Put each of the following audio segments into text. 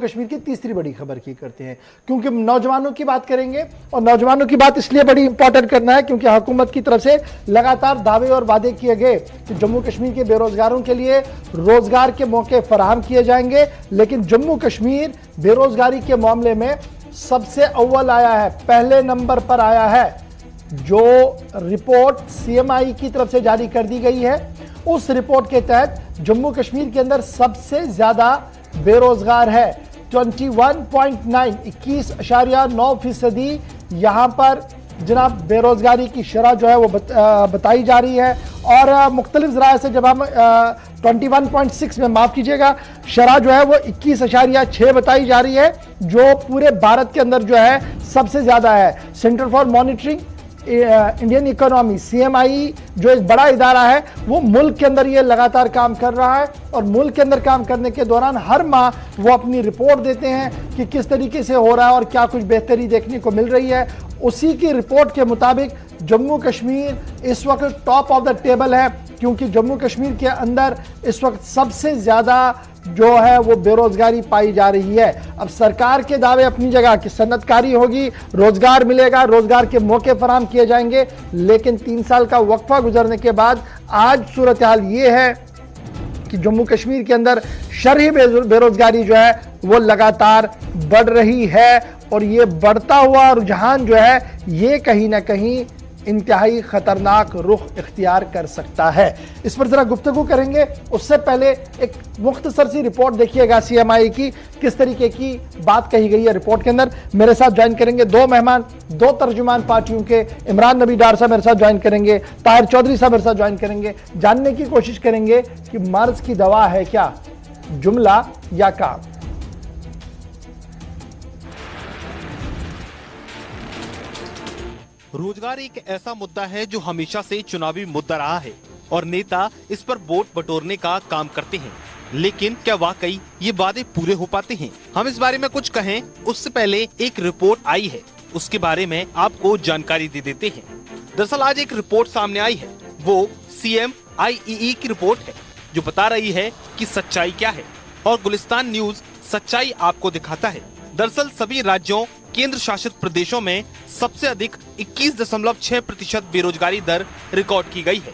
कश्मीर की तीसरी बड़ी खबर की करते हैं, क्योंकि नौजवानों की बात करेंगे और नौजवानों की बात इसलिए बड़ी इंपॉर्टेंट करना है क्योंकि हुकूमत की तरफ से लगातार दावे और वादे किए गए कि जम्मू कश्मीर के बेरोजगारों के लिए रोजगार के मौके फराहम किए जाएंगे। लेकिन जम्मू कश्मीर बेरोजगारी के मामले में सबसे अव्वल आया है, पहले नंबर पर आया है। जो रिपोर्ट सीएमआई की तरफ से जारी कर दी गई है, उस रिपोर्ट के तहत जम्मू कश्मीर के अंदर सबसे ज्यादा बेरोजगार है। 21.9 21.9% यहां पर जनाब बेरोजगारी की शरह जो है वो बताई जा रही है। और मुख्तलिफ ज़राए से जब हम 21.6 में, माफ कीजिएगा, शरह जो है वो 21.6 बताई जा रही है, जो पूरे भारत के अंदर जो है सबसे ज्यादा है। Centre for monitoring Indian economy CMI जो एक बड़ा इदारा है, वो मुल्क के अंदर ये लगातार काम कर रहा है और मुल्क के अंदर काम करने के दौरान हर माह वो अपनी रिपोर्ट देते हैं कि किस तरीके से हो रहा है और क्या कुछ बेहतरी देखने को मिल रही है। उसी की रिपोर्ट के मुताबिक जम्मू कश्मीर इस वक्त टॉप ऑफ द टेबल है, क्योंकि जम्मू कश्मीर के अंदर इस वक्त सबसे ज्यादा जो है वो बेरोजगारी पाई जा रही है। अब सरकार के दावे अपनी जगह कि सनतकारी होगी, रोजगार मिलेगा, रोजगार के मौके फराहम किए जाएंगे, लेकिन 3 साल का वक्फा गुजरने के बाद आज सूरत हाल ये है कि जम्मू कश्मीर के अंदर शरही बेरोजगारी जो है वो लगातार बढ़ रही है। और ये बढ़ता हुआ रुझान जो है ये कहीं ना कहीं इंतहाई खतरनाक रुख इख्तियार कर सकता है। इस पर जरा गुफ्तगू करेंगे, उससे पहले एक मुख्तसर सी रिपोर्ट देखिएगा सीएमआई की, किस तरीके की बात कही गई है रिपोर्ट के अंदर। मेरे साथ ज्वाइन करेंगे 2 मेहमान, 2 तर्जुमान पार्टियों के। इमरान नबी डार साहब मेरे साथ ज्वाइन करेंगे, ताहिर चौधरी साहब मेरे साथ ज्वाइन करेंगे। जानने की कोशिश करेंगे कि मर्ज की दवा है क्या, जुमला या काम। रोजगार एक ऐसा मुद्दा है जो हमेशा से चुनावी मुद्दा रहा है और नेता इस पर वोट बटोरने का काम करते हैं, लेकिन क्या वाकई ये वादे पूरे हो पाते हैं? हम इस बारे में कुछ कहें उससे पहले एक रिपोर्ट आई है, उसके बारे में आपको जानकारी दे देते हैं। दरअसल आज एक रिपोर्ट सामने आई है, वो CMIEE की रिपोर्ट है, जो बता रही है कि सच्चाई क्या है, और गुलिस्तान न्यूज सच्चाई आपको दिखाता है। दरअसल सभी राज्यों, केंद्र शासित प्रदेशों में सबसे अधिक 21.6% बेरोजगारी दर रिकॉर्ड की गई है।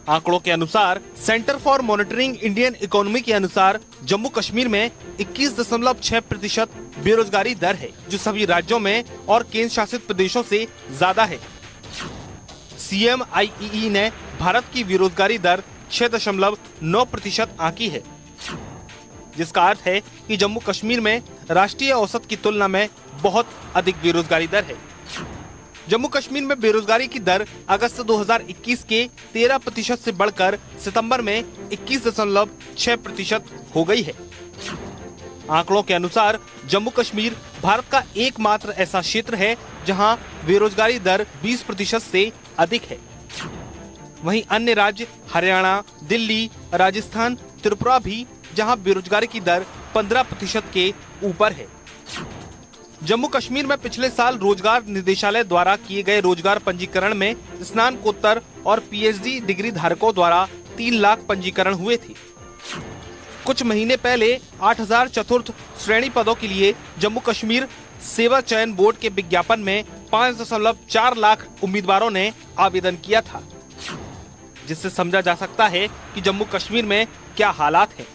आंकड़ों के अनुसार centre for monitoring Indian economy के अनुसार जम्मू कश्मीर में 21.6% बेरोजगारी दर है, जो सभी राज्यों में और केंद्र शासित प्रदेशों से ज्यादा है। CMIEE ने भारत की बेरोजगारी दर 6.9% आंकी है, जिसका अर्थ है कि जम्मू कश्मीर में राष्ट्रीय औसत की तुलना में बहुत अधिक बेरोजगारी दर है। जम्मू कश्मीर में बेरोजगारी की दर अगस्त 2021 के 13% से बढ़कर सितंबर में 21.6% हो गई है। आंकड़ों के अनुसार जम्मू कश्मीर भारत का एकमात्र ऐसा क्षेत्र है जहां बेरोजगारी दर 20% से अधिक है। वहीं अन्य राज्य हरियाणा, दिल्ली, राजस्थान, त्रिपुरा भी जहां बेरोजगारी की दर 15% के ऊपर है। जम्मू कश्मीर में पिछले साल रोजगार निदेशालय द्वारा किए गए रोजगार पंजीकरण में स्नातकोत्तर और PhD डिग्री धारकों द्वारा 3 लाख पंजीकरण हुए थे। कुछ महीने पहले 8000 चतुर्थ श्रेणी पदों के लिए जम्मू कश्मीर सेवा चयन बोर्ड के विज्ञापन में 5.4 लाख उम्मीदवारों ने आवेदन किया था, जिससे समझा जा सकता है कि जम्मू कश्मीर में क्या हालात हैं।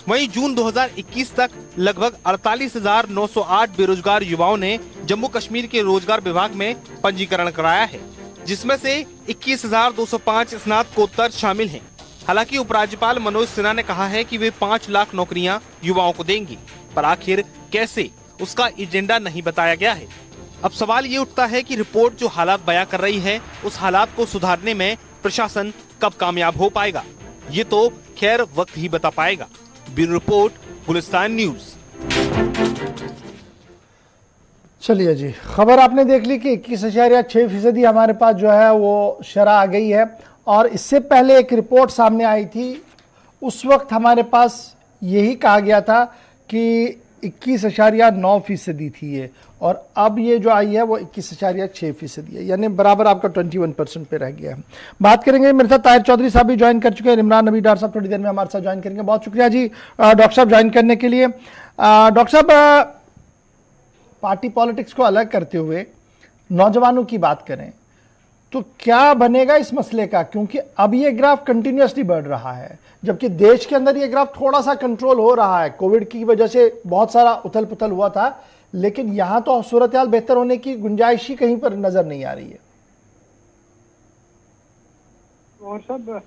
वहीं जून 2021 तक लगभग 48,908 बेरोजगार युवाओं ने जम्मू कश्मीर के रोजगार विभाग में पंजीकरण कराया है, जिसमें से 21,205 स्नातकोत्तर शामिल हैं। हालांकि उपराज्यपाल मनोज सिन्हा ने कहा है कि वे 5 लाख नौकरियां युवाओं को देंगे, पर आखिर कैसे, उसका एजेंडा नहीं बताया गया है। अब सवाल ये उठता है कि रिपोर्ट जो हालात बयां कर रही है, उस हालात को सुधारने में प्रशासन कब कामयाब हो पाएगा, ये तो खैर वक्त ही बता पाएगा। Bureau report, Gulistan news. चलिए जी, खबर आपने देख ली कि 21.6% हमारे पास जो है वो शरह आ गई है। और इससे पहले एक रिपोर्ट सामने आई थी, उस वक्त हमारे पास यही कहा गया था कि 21.9% थी ये, और अब ये जो आई है वो 21.6% है, यानी बराबर आपका 21% पे रह गया है। बात करेंगे, मेरे साथ ताहिर चौधरी साहब भी ज्वाइन कर चुके हैं, इमरान नबी डॉक्टर साहब थोड़ी देर में हमारे साथ ज्वाइन करेंगे। बहुत शुक्रिया जी डॉक्टर साहब ज्वाइन करने के लिए। डॉक्टर साहब, पार्टी पॉलिटिक्स को अलग करते हुए नौजवानों की बात करें तो क्या बनेगा इस मसले का, क्योंकि अब ये ग्राफ कंटिन्यूसली बढ़ रहा है, जबकि देश के अंदर ये ग्राफ थोड़ा सा कंट्रोल हो रहा है। कोविड की वजह से बहुत सारा उथल पुथल हुआ था, लेकिन यहां तो सूरत हाल बेहतर होने की गुंजाइश ही कहीं पर नजर नहीं आ रही है। और सब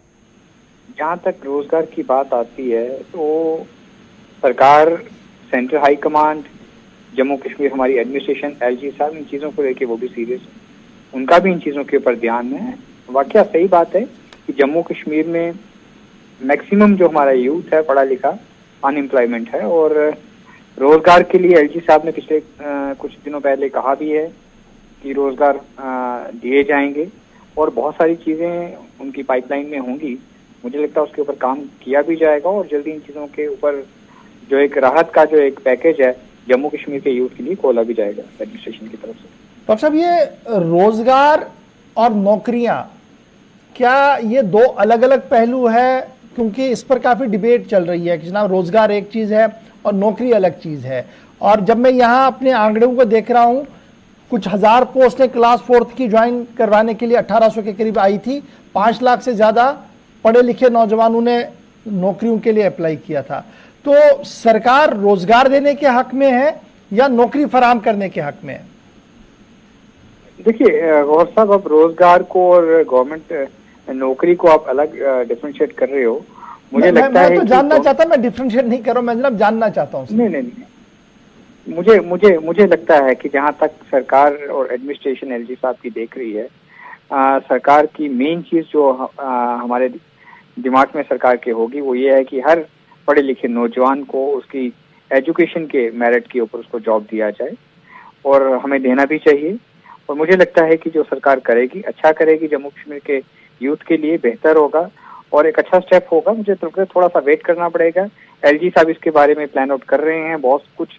जहाँ तक रोजगार की बात आती है तो सरकार, central high command, Jammu Kashmir हमारी एडमिनिस्ट्रेशन, एलजी साहब इन चीज़ों को लेके वो भी सीरियस है, उनका भी इन चीज़ों के ऊपर ध्यान है। वाकया सही बात है कि जम्मू कश्मीर में मैक्सिमम जो हमारा यूथ है पढ़ा लिखा अनएम्प्लॉयमेंट है, और रोजगार के लिए एलजी साहब ने पिछले कुछ दिनों पहले कहा भी है कि रोजगार दिए जाएंगे और बहुत सारी चीज़ें उनकी पाइपलाइन में होंगी। मुझे लगता है उसके ऊपर काम किया भी जाएगा और जल्दी इन चीज़ों के ऊपर जो एक राहत का जो एक पैकेज है जम्मू कश्मीर के यूथ के लिए खोला भी जाएगा एडमिनिस्ट्रेशन की तरफ से। डॉक्टर साहब, ये रोजगार और नौकरियां, क्या ये दो अलग अलग पहलू है? क्योंकि इस पर काफी डिबेट चल रही है कि जनाब रोजगार एक चीज है और नौकरी अलग चीज है। और जब मैं यहाँ अपने आंकड़ों को देख रहा हूँ, कुछ हजार पोस्टें क्लास 4th की ज्वाइन करवाने के लिए 1800 के करीब आई थी, 5 लाख से ज्यादा पढ़े लिखे नौजवानों ने नौकरियों के लिए अप्लाई किया था। तो सरकार रोजगार देने के हक में है या नौकरी फराहम करने के हक में है? देखिए गौर साहब, अब रोजगार को और गवर्नमेंट नौकरी को आप अलग डिफरेंशिएट कर रहे हो। मुझे लगता है मैं तो जानना चाहता, मैं डिफरेंशिएट नहीं कर रहा हूं, मैं जनाब जानना चाहता हूं। नहीं, मुझे लगता है कि जहां तक सरकार और एडमिनिस्ट्रेशन एलजी साहब की देख रही है, सरकार की मेन चीज जो हमारे दिमाग में सरकार के होगी वो ये है कि हर पढ़े लिखे नौजवान को उसकी एजुकेशन के मेरिट के ऊपर उसको जॉब दिया जाए, और हमें देना भी चाहिए। और मुझे लगता है कि जो सरकार करेगी अच्छा करेगी, जम्मू कश्मीर के यूथ के लिए बेहतर होगा और एक अच्छा स्टेप होगा। मुझे तो थोड़ा सा वेट करना पड़ेगा। एलजी साहब इसके बारे में प्लान आउट कर रहे हैं, बहुत कुछ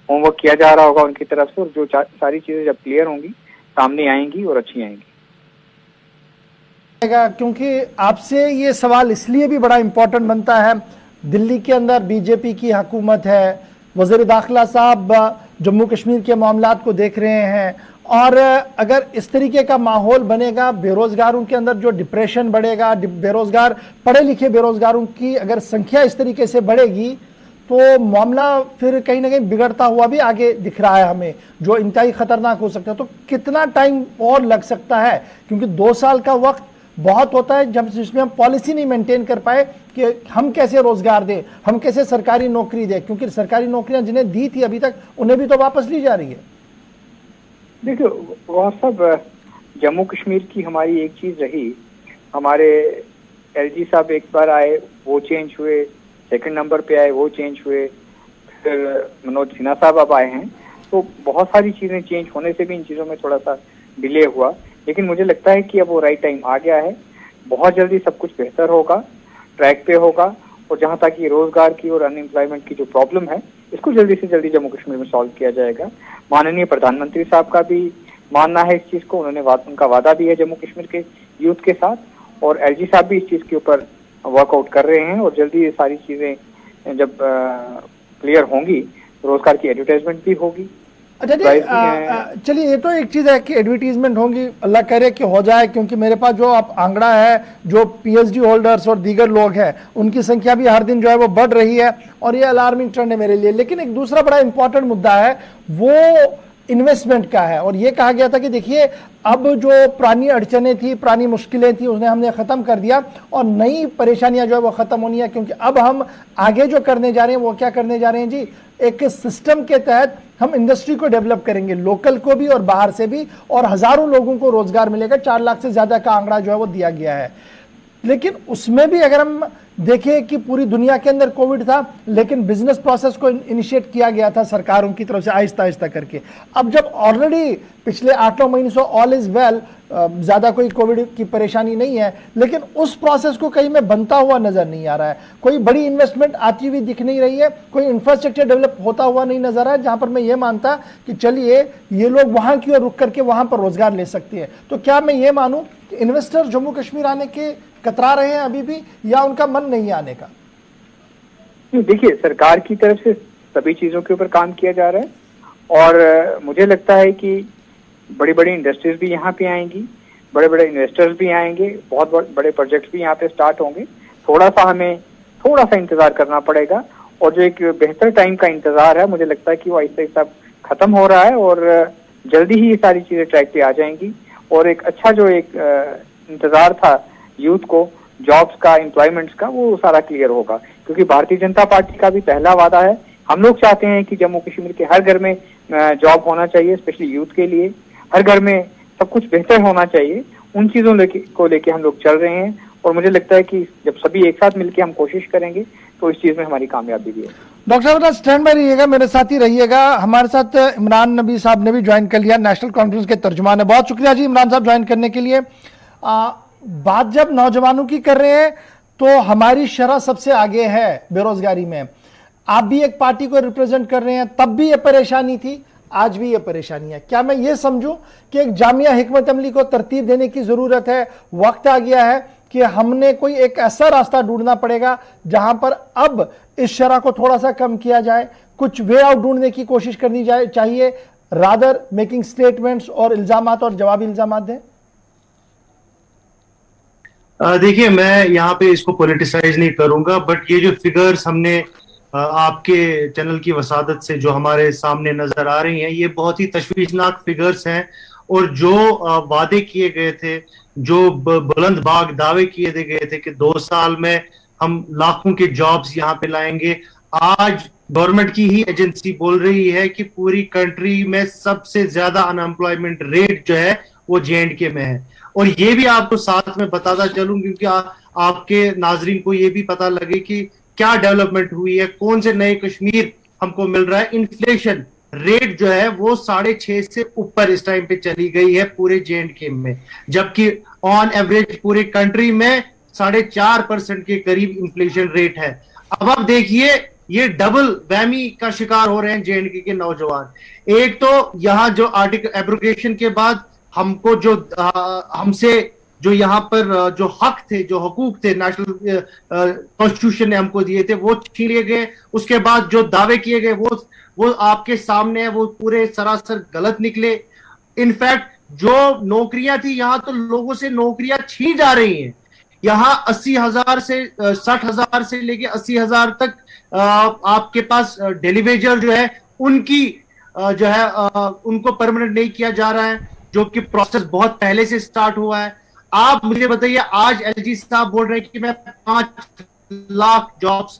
होमवर्क किया जा रहा होगा उनकी तरफ से, और जो सारी चीजें जब क्लियर होंगी सामने आएंगी और अच्छी आएंगी। क्योंकि आपसे ये सवाल इसलिए भी बड़ा इंपॉर्टेंट बनता है, दिल्ली के अंदर बीजेपी की हुकूमत है, वज़ीर दाखिला साहब जम्मू कश्मीर के मामलात को देख रहे हैं, और अगर इस तरीके का माहौल बनेगा, बेरोजगारों के अंदर जो डिप्रेशन बढ़ेगा, बेरोजगार पढ़े लिखे बेरोजगारों की अगर संख्या इस तरीके से बढ़ेगी तो मामला फिर कहीं ना कहीं बिगड़ता हुआ भी आगे दिख रहा है हमें, जो इंतहाई खतरनाक हो सकता है। तो कितना टाइम और लग सकता है, क्योंकि 2 साल का वक्त बहुत होता है जब जिसमें हम पॉलिसी नहीं मेंटेन कर पाए कि हम कैसे रोजगार दें, हम कैसे सरकारी नौकरी दें, क्योंकि सरकारी नौकरियां जिन्हें दी थी अभी तक उन्हें भी तो वापस ली जा रही है। देखिए वह सब जम्मू कश्मीर की हमारी एक चीज रही, हमारे एलजी साहब एक बार आए वो चेंज हुए, सेकंड नंबर पे आए वो चेंज हुए, फिर मनोज सिन्हा साहब अब आए हैं, तो बहुत सारी चीजें चेंज होने से भी इन चीजों में थोड़ा सा डिले हुआ। लेकिन मुझे लगता है कि अब वो राइट टाइम आ गया है, बहुत जल्दी सब कुछ बेहतर होगा, ट्रैक पे होगा, और जहां तक ये रोजगार की और अनएम्प्लॉयमेंट की जो प्रॉब्लम है इसको जल्दी से जल्दी जम्मू कश्मीर में सॉल्व किया जाएगा। माननीय प्रधानमंत्री साहब का भी मानना है इस चीज को, उनका वादा भी है जम्मू कश्मीर के यूथ के साथ, और एलजी साहब भी इस चीज के ऊपर वर्कआउट कर रहे हैं, और जल्दी ये सारी चीजें जब क्लियर होंगी रोजगार की एडवर्टाइजमेंट भी होगी। अच्छा जी, चलिए ये तो एक चीज है कि एडवर्टीजमेंट होंगी, अल्लाह करे कि हो जाए, क्योंकि मेरे पास जो आप आंकड़ा है, जो पीएचडी होल्डर्स और दीगर लोग हैं उनकी संख्या भी हर दिन जो है वो बढ़ रही है, और ये अलार्मिंग ट्रेंड है मेरे लिए। लेकिन एक दूसरा बड़ा इंपॉर्टेंट मुद्दा है वो इन्वेस्टमेंट का है, और ये कहा गया था कि देखिए अब जो पुरानी अड़चनें थी, पुरानी मुश्किलें थी, उन्हें हमने खत्म कर दिया और नई परेशानियां जो है वो खत्म होनी है, क्योंकि अब हम आगे जो करने जा रहे हैं वो क्या करने जा रहे हैं जी, एक सिस्टम के तहत हम इंडस्ट्री को डेवलप करेंगे, लोकल को भी और बाहर से भी, और हजारों लोगों को रोजगार मिलेगा। 4 लाख से ज्यादा का आंकड़ा जो है वो दिया गया है। लेकिन उसमें भी अगर हम देखिए कि पूरी दुनिया के अंदर कोविड था, लेकिन बिजनेस प्रोसेस को इनिशिएट किया गया था सरकारों की तरफ से आहिस्ता आहिस्ता करके। अब जब ऑलरेडी पिछले 8-9 महीने से ऑल इज वेल, ज्यादा कोई कोविड की परेशानी नहीं है, लेकिन उस प्रोसेस को कहीं में बनता हुआ नजर नहीं आ रहा है। कोई बड़ी इन्वेस्टमेंट आती हुई दिख नहीं रही है, कोई इंफ्रास्ट्रक्चर डेवलप होता हुआ नहीं नजर आ रहा है, जहां पर मैं ये मानता कि चलिए ये लोग वहां की ओर रुक करके वहां पर रोजगार ले सकते हैं। तो क्या मैं ये मानूं कि इन्वेस्टर जम्मू कश्मीर आने के कतरा रहे हैं अभी भी, या उनका मन नहीं आने का? देखिए, सरकार की तरफ से सभी चीजों के ऊपर काम किया जा रहा है और मुझे लगता है कि बड़ी बड़ी इंडस्ट्रीज भी यहाँ पे आएंगी, बड़े बड़े इन्वेस्टर्स भी आएंगे, बहुत बड़े प्रोजेक्ट्स भी यहाँ पे स्टार्ट होंगे। हमें थोड़ा सा इंतजार करना पड़ेगा और जो एक बेहतर टाइम का इंतजार है, मुझे लगता है कि वो आहिस्ता आहिस्ता खत्म हो रहा है और जल्दी ही ये सारी चीजें ट्रैक पे आ जाएंगी और एक अच्छा जो एक इंतजार था यूथ को जॉब्स का, एम्प्लॉयमेंट्स का, वो सारा क्लियर होगा। क्योंकि भारतीय जनता पार्टी का भी पहला वादा है, हम लोग चाहते हैं कि जम्मू कश्मीर के हर घर में जॉब होना चाहिए, स्पेशली यूथ के लिए, हर घर में सब कुछ बेहतर होना चाहिए। उन चीजों को लेके हम लोग चल रहे हैं और मुझे लगता है कि जब सभी एक साथ मिलकर हम कोशिश करेंगे तो इस चीज में हमारी कामयाबी भी है। डॉक्टर साहब स्टैंड बाय रहिएगा, मेरे साथ ही रहिएगा। हमारे साथ इमरान नबी साहब ने भी ज्वाइन कर लिया, नेशनल कॉन्फ्रेंस के तर्जुमान है। बहुत शुक्रिया जी इमरान साहब ज्वाइन करने के लिए। बात जब नौजवानों की कर रहे हैं तो हमारी शरह सबसे आगे है बेरोजगारी में। आप भी एक पार्टी को रिप्रेजेंट कर रहे हैं, तब भी ये परेशानी थी, आज भी ये परेशानी है। क्या मैं ये समझूं कि एक जामिया हिकमत अमली को तरतीब देने की जरूरत है, वक्त आ गया है कि हमने कोई एक ऐसा रास्ता ढूंढना पड़ेगा जहां पर अब इस शरह को थोड़ा सा कम किया जाए, कुछ वे आउट ढूंढने की कोशिश करनी चाहिए, रादर मेकिंग स्टेटमेंट्स और इल्जामात और जवाबी इल्जामात दें? देखिए, मैं यहाँ पे इसको पॉलिटिसाइज नहीं करूंगा, बट ये जो फिगर्स हमने आपके चैनल की वसादत से जो हमारे सामने नजर आ रही हैं, ये बहुत ही तशवीशनाक फिगर्स हैं। और जो वादे किए गए थे, जो बुलंद बाग दावे किए गए थे कि 2 साल में हम लाखों के जॉब्स यहाँ पे लाएंगे, आज गवर्नमेंट की ही एजेंसी बोल रही है कि पूरी कंट्री में सबसे ज्यादा अनएम्प्लॉयमेंट रेट जो है वो J&K में है। और ये भी आपको साथ में बताता चलूं क्योंकि आपके नाजरीन को ये भी पता लगे कि क्या डेवलपमेंट हुई है, कौन से नए कश्मीर हमको मिल रहा है। इन्फ्लेशन रेट जो है वो 6.5 से ऊपर इस टाइम पे चली गई है पूरे J&K में, जबकि ऑन एवरेज पूरे कंट्री में 4.5% के करीब इन्फ्लेशन रेट है। अब आप देखिए, ये डबल वैमी का शिकार हो रहे हैं J&K के नौजवान। एक तो यहाँ जो आर्टिकल एब्रोगेशन के बाद हमको जो हमसे जो यहाँ पर जो हक थे, जो हकूक थे, नेशनल कॉन्स्टिट्यूशन ने हमको दिए थे, वो छीन लिए गए। उसके बाद जो दावे किए गए वो आपके सामने है, वो पूरे सरासर गलत निकले। इनफैक्ट जो नौकरियां थी, यहाँ तो लोगों से नौकरियां छीन जा रही हैं। यहाँ 80,000 से 60,000 से लेके 80,000 तक आपके पास डेलीवेजर जो है उनकी जो है उनको परमानेंट नहीं किया जा रहा है, जो कि प्रोसेस बहुत पहले से स्टार्ट हुआ है। आप मुझे बताइए, आज एलजी साहब बोल रहे हैं कि मैं 5 लाख जॉब्स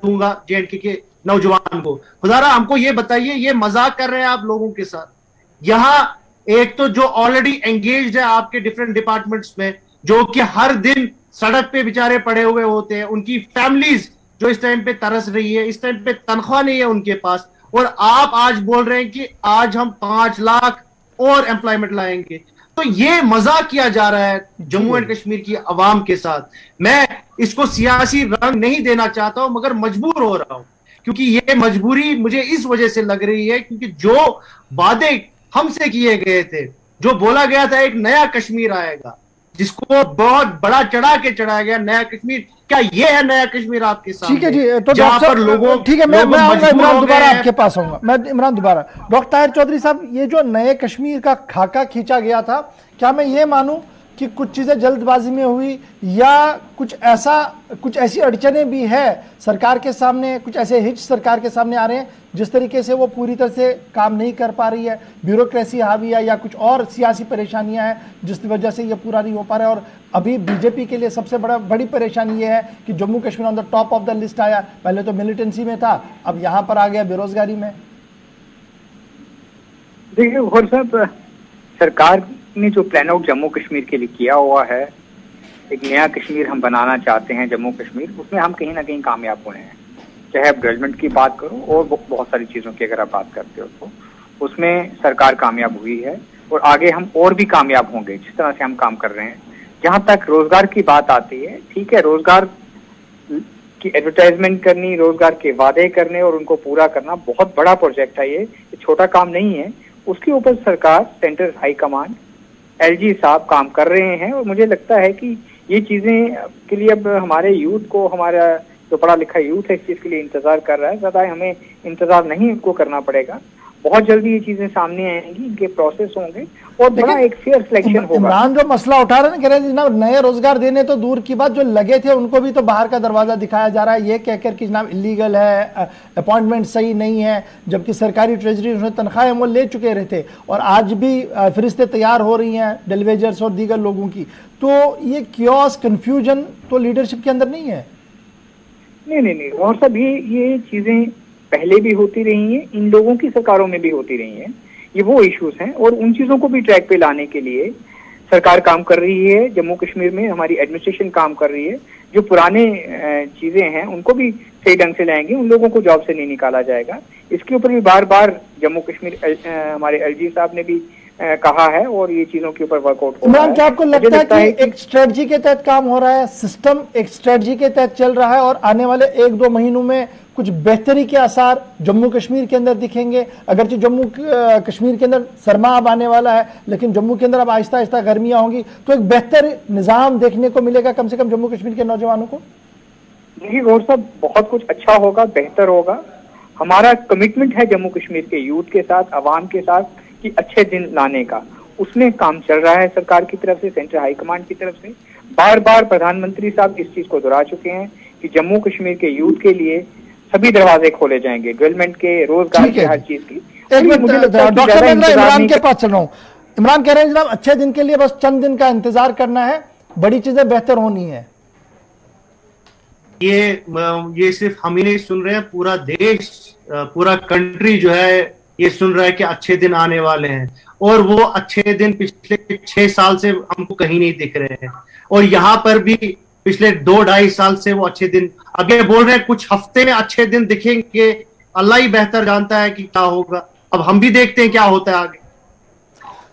दूंगा J&K के नौजवान को। खुदारा हमको ये बताइए, ये मजाक कर रहे हैं आप लोगों के साथ? यहाँ एक तो जो ऑलरेडी एंगेज्ड है आपके डिफरेंट डिपार्टमेंट्स में, जो कि हर दिन सड़क पे बेचारे पड़े हुए होते हैं, उनकी फैमिलीज जो इस टाइम पे तरस रही है, इस टाइम पे तनख्वाह नहीं है उनके पास, और आप आज बोल रहे हैं कि आज हम 5 लाख और एम्प्लॉयमेंट लाएंगे। तो ये मजाक किया जा रहा है जम्मू एंड कश्मीर की आवाम के साथ। मैं इसको सियासी रंग नहीं देना चाहता हूं, मगर मजबूर हो रहा हूं, क्योंकि ये मजबूरी मुझे इस वजह से लग रही है क्योंकि जो वादे हमसे किए गए थे, जो बोला गया था एक नया कश्मीर आएगा, जिसको बहुत बड़ा चढ़ा के चढ़ाया गया, नया कश्मीर, क्या ये है नया कश्मीर आपके सामने? ठीक है जी, तो जहां पर लोगों, ठीक है, मैं आऊंगा इमरान, दोबारा आपके पास आऊंगा मैं इमरान दोबारा। डॉक्टर ताहिर चौधरी साहब, ये जो नए कश्मीर का खाका खींचा गया था, क्या मैं ये मानूं कि कुछ चीजें जल्दबाजी में हुई, या कुछ ऐसी अड़चनें भी है सरकार के सामने, कुछ ऐसे हिच सरकार के सामने आ रहे हैं जिस तरीके से वो पूरी तरह से काम नहीं कर पा रही है, ब्यूरोक्रेसी हावी है, या कुछ और सियासी परेशानियां हैं जिसकी वजह से ये पूरा नहीं हो पा रहा है? और अभी बीजेपी के लिए सबसे बड़ी परेशानी ये है कि Jammu Kashmir on the top of the list आया, पहले तो मिलिटेंसी में था, अब यहां पर आ गया बेरोजगारी में। देखिए गौर साहब, सरकार ने जो प्लान आउट जम्मू कश्मीर के लिए किया हुआ है, एक नया कश्मीर हम बनाना चाहते हैं जम्मू कश्मीर, उसमें हम कहीं ना कहीं कामयाब हुए हैं। चाहे आप डेवलपमेंट की बात करो और बहुत सारी चीज़ों की अगर आप बात करते हो तो उसमें सरकार कामयाब हुई है और आगे हम और भी कामयाब होंगे जिस तरह से हम काम कर रहे हैं। जहाँ तक रोजगार की बात आती है, ठीक है, रोजगार की एडवर्टाइजमेंट करनी, रोजगार के वादे करने और उनको पूरा करना बहुत बड़ा प्रोजेक्ट है। ये छोटा काम नहीं है। उसके ऊपर सरकार, सेंट्रल हाई कमांड, एलजी साहब काम कर रहे हैं और मुझे लगता है कि ये चीजें के लिए अब हमारे यूथ को, हमारा जो पढ़ा लिखा यूथ है इस चीज के लिए इंतजार कर रहा है। ज्यादा हमें इंतजार नहीं इनको करना पड़ेगा। बहुत जल्दी ये चीजें सामने आएंगी, इनके प्रोसेस होंगे और बड़ा एक फेयर सिलेक्शन होगा। इमरान जो मसला उठा रहे हैं, कह रहे हैं जनाब नए रोजगार देने तो दूर की बात, जो लगे थे उनको भी तो बाहर का दरवाजा दिखाया जा रहा है, ये कहकर कि जनाब इलीगल है, अपॉइंटमेंट सही नहीं है, जबकि सरकारी ट्रेजरी उसमें तनख्वाहें वो ले चुके रहते और आज भी फरिश्तें तैयार हो रही हैं डेलीवेजर्स और दीगर लोगों की। तो ये क्योस कंफ्यूजन तो लीडरशिप के अंदर नहीं है? नहीं, और सब ये चीजें पहले भी होती रही हैं, इन लोगों की सरकारों में भी होती रही हैं। ये वो इश्यूज हैं और उन चीजों को भी ट्रैक पे लाने के लिए सरकार काम कर रही है। जम्मू कश्मीर में हमारी एडमिनिस्ट्रेशन काम कर रही है। जो पुराने चीजें हैं उनको भी सही ढंग से लाएंगे, उन लोगों को जॉब से नहीं निकाला जाएगा। इसके ऊपर भी बार बार जम्मू कश्मीर हमारे एलजी साहब ने भी कहा है और ये चीजों के ऊपर वर्कआउट हो रहा है। इमरान, क्या आपको लगता है कि एक स्ट्रेटजी के तहत काम हो रहा है, सिस्टम एक स्ट्रेटजी के तहत चल रहा है और आने वाले 1-2 महीनों में कुछ बेहतरी के आसार जम्मू कश्मीर के अंदर दिखेंगे? अगरचे जम्मू कश्मीर के अंदर सरमा अब आने वाला है, लेकिन जम्मू के अंदर अब आहिस्ता आहिस्ता गर्मियां होंगी, तो एक बेहतर निजाम देखने को मिलेगा कम से कम जम्मू कश्मीर के नौजवानों को? देखिए गौर साहब, बहुत कुछ अच्छा होगा, बेहतर होगा। हमारा कमिटमेंट है जम्मू कश्मीर के यूथ के साथ, अवाम के साथ, कि अच्छे दिन लाने का। उसमें काम चल रहा है सरकार की तरफ से, सेंट्रल हाई कमांड की तरफ से। बार बार प्रधानमंत्री साहब इस चीज को दोहरा चुके हैं कि जम्मू कश्मीर के यूथ के लिए सभी दरवाजे खोले जाएंगे, डेवलपमेंट के, रोजगार के, हर चीज की। डॉक्टर इमरान के पास चल रहा हूँ। इमरान कह रहे हैं जनाब अच्छे दिन के लिए बस चंद दिन का इंतजार करना है, बड़ी चीजें बेहतर होनी है। ये सिर्फ हम ही नहीं सुन रहे हैं, पूरा देश, पूरा कंट्री जो है ये सुन रहा है कि अच्छे दिन आने वाले हैं। और वो अच्छे दिन पिछले 6 साल से हमको कहीं नहीं दिख रहे हैं और यहाँ पर भी पिछले 2-2.5 साल से वो अच्छे दिन आगे बोल रहे हैं। कुछ हफ्ते में अच्छे दिन दिखेंगे, अल्लाह ही बेहतर जानता है कि क्या होगा। अब हम भी देखते हैं क्या होता है आगे।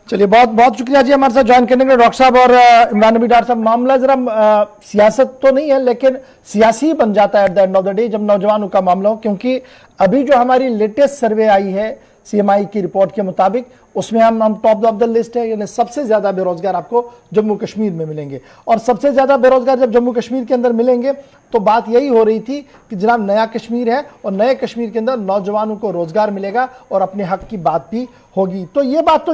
चलिए, बहुत बहुत शुक्रिया जी हमारे साथ ज्वाइन करने के लिए डॉक्टर साहब और इमरान नबी डार साहब। मामला जरा सियासत तो नहीं है, लेकिन सियासी बन जाता है at the end of the day जब नौजवानों का मामला हो, क्योंकि अभी जो हमारी लेटेस्ट सर्वे आई है सीएमआई की रिपोर्ट के मुताबिक, उसमें हम टॉप ऑफ द लिस्ट है, यानी सबसे ज्यादा बेरोजगार आपको जम्मू कश्मीर में मिलेंगे। और सबसे ज्यादा बेरोजगार जब जम्मू कश्मीर के अंदर मिलेंगे तो बात यही हो रही थी कि जनाब नया कश्मीर है और नए कश्मीर के अंदर नौजवानों को रोजगार मिलेगा और अपने हक की बात भी होगी। तो ये बात तो